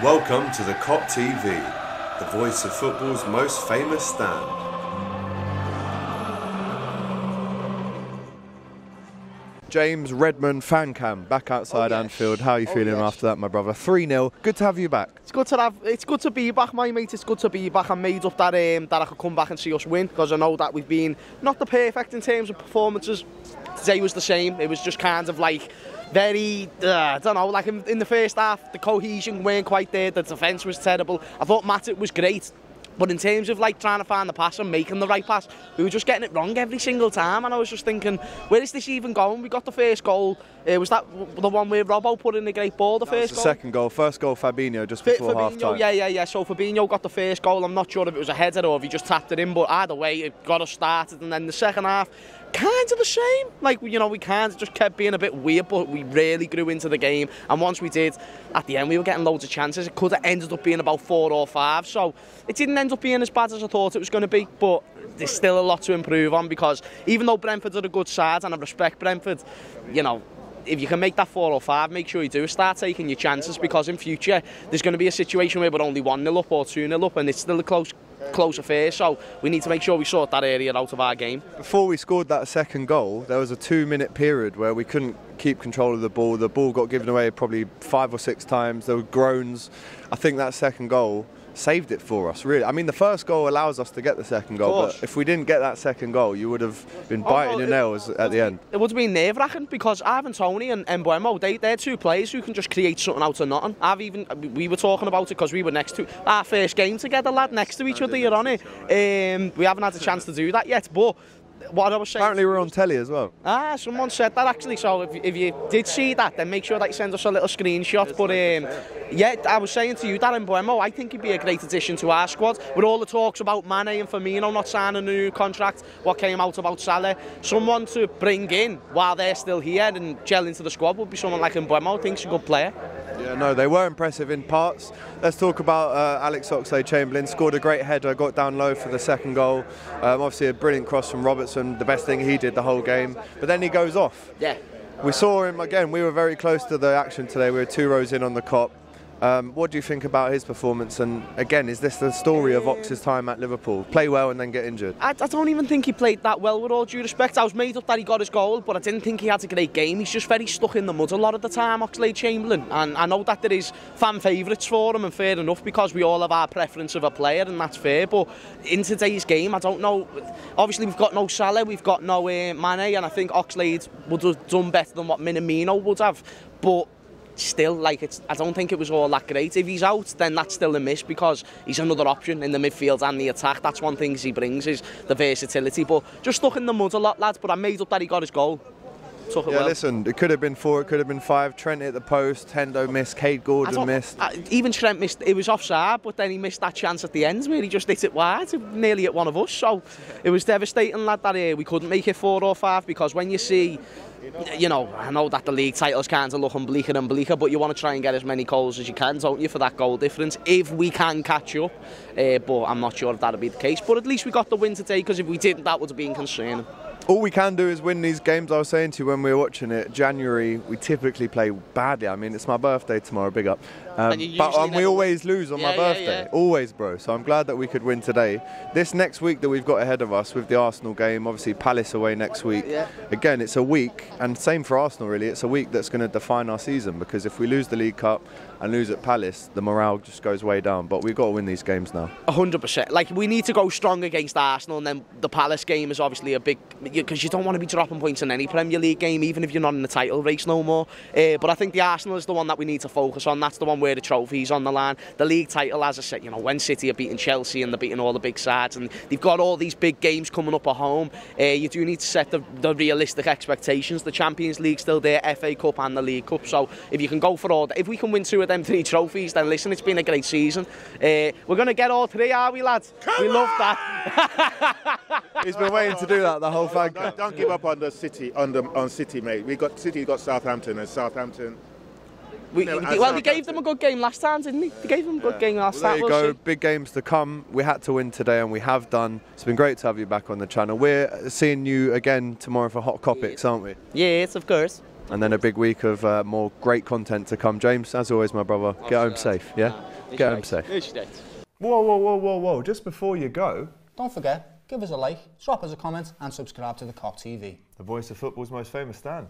Welcome to the Kop TV, the voice of football's most famous stand. James Redmond fan cam back outside Anfield. How are you feeling after that, my brother? 3-0. Good to have you back. It's good to be back, my mate. It's good to be back. I'm made up that I could come back and see us win, because I know that we've been not the perfect in terms of performances. Today was the same. It was just kind of like very, I don't know, like in the first half, the cohesion weren't quite there, the defence was terrible. I thought Matip was great, but in terms of like trying to find the pass and making the right pass, we were just getting it wrong every single time, and I was just thinking, where is this even going? We got the first goal. Was that the one where Robbo put in a great ball, the first goal? The second goal. First goal, Fabinho, just before half-time. Yeah. So Fabinho got the first goal. I'm not sure if it was a header or if he just tapped it in, but either way, it got us started. And then the second half, kind of the same. Like, you know, we kind of just kept being a bit weird, but we really grew into the game. And once we did, at the end, we were getting loads of chances. It could have ended up being about 4 or 5. So it didn't end up being as bad as I thought it was going to be. But there's still a lot to improve on, because even though Brentford are a good side, and I respect Brentford, you know, if you can make that 4 or 5, make sure you do start taking your chances, because in future there's going to be a situation where we're only 1-0 up or 2-0 up, and it's still a close affair. So we need to make sure we sort that area out of our game. Before we scored that second goal, there was a 2-minute period where we couldn't keep control of the ball. The ball got given away probably 5 or 6 times. There were groans. I think that second goal saved it for us, really. I mean, the first goal allows us to get the second goal, but if we didn't get that second goal, you would have been biting your nails at the end. It would have been nerve-wracking, because Ivan Toney and Mbeumo, they're two players who can just create something out of nothing. We were talking about it because we were next to our first game together, lad, next to each other, you're on it. We haven't had a chance to do that yet, but what I was saying, apparently we're on telly as well. Someone said that actually, so if you did see that, then make sure that you send us a little screenshot. But yeah, I was saying to you that Mbeumo, I think he'd be a great addition to our squad. With all the talks about Mane and Firmino not signing a new contract, what came out about Salah, someone to bring in while they're still here and gel into the squad would be someone like Mbeumo. I think he's a good player. Yeah, no, they were impressive in parts. Let's talk about Alex Oxlade-Chamberlain. Scored a great header, got down low for the second goal. Obviously a brilliant cross from Robertson, the best thing he did the whole game. But then he goes off. Yeah. We saw him again. We were very close to the action today. We were 2 rows in on the Kop. What do you think about his performance? And again, is this the story of Ox's time at Liverpool? Play well and then get injured? I don't even think he played that well, with all due respect. I was made up that he got his goal, but I didn't think he had a great game. He's just very stuck in the mud a lot of the time, Oxlade-Chamberlain. And I know that there is fan favourites for him, and fair enough, because we all have our preference of a player, and that's fair. But in today's game, I don't know. Obviously, we've got no Salah, we've got no Mane, and I think Oxlade would have done better than what Minamino would have. But still, like, I don't think it was all that great. If he's out, then that's still a miss, because he's another option in the midfield and the attack. That's one thing he brings, is the versatility. But just stuck in the mud a lot, lads. But I made up that he got his goal. Took it well. Listen, it could have been 4, it could have been 5. Trent hit the post, Hendo missed, Cade Gordon missed. Even Trent missed. It was offside, but then he missed that chance at the end where he just hit it wide. It nearly hit one of us. So it was devastating, lad, that we couldn't make it 4 or 5, because when you see, you know, I know that the league title's kind of looking bleaker and bleaker, but you want to try and get as many goals as you can, don't you, for that goal difference, if we can catch up. But I'm not sure if that'll be the case. But at least we got the win today, because if we didn't, that would have been concerning. All we can do is win these games. I was saying to you when we were watching it, January, we typically play badly. I mean, it's my birthday tomorrow, big up. But we always lose on my birthday. Always, bro. So I'm glad that we could win today. This next week that we've got ahead of us with the Arsenal game, obviously Palace away next week. Yeah. Again, it's a week, and same for Arsenal really, it's a week that's going to define our season, because if we lose the League Cup and lose at Palace, the morale just goes way down. But we've got to win these games now. 100%. Like, we need to go strong against Arsenal, and then the Palace game is obviously a big, because you don't want to be dropping points in any Premier League game, even if you're not in the title race no more. But I think the Arsenal is the one that we need to focus on. That's the one where the trophy's on the line. The league title, as I said, you know, when City are beating Chelsea and they're beating all the big sides, and they've got all these big games coming up at home, you do need to set the realistic expectations. The Champions League's still there, FA Cup and the League Cup. So if you can go for all, if we can win 2 of them 3 trophies, then listen, it's been a great season. We're going to get all 3, are we, lads? We love that. He's been waiting to do that the whole fan camp. Don't give up on the City, on City, mate. City got Southampton, and Southampton. We gave them a good game last time, didn't we? We gave them a good game last time. There you go, big games to come. We had to win today, and we have done. It's been great to have you back on the channel. We're seeing you again tomorrow for Hot Topics, aren't we? Yes, of course. And then a big week of more great content to come. James, as always, my brother, get home safe, yeah? Get him safe. Whoa. Just before you go... Don't forget, give us a like, drop us a comment and subscribe to the Kop TV. The voice of football's most famous stand.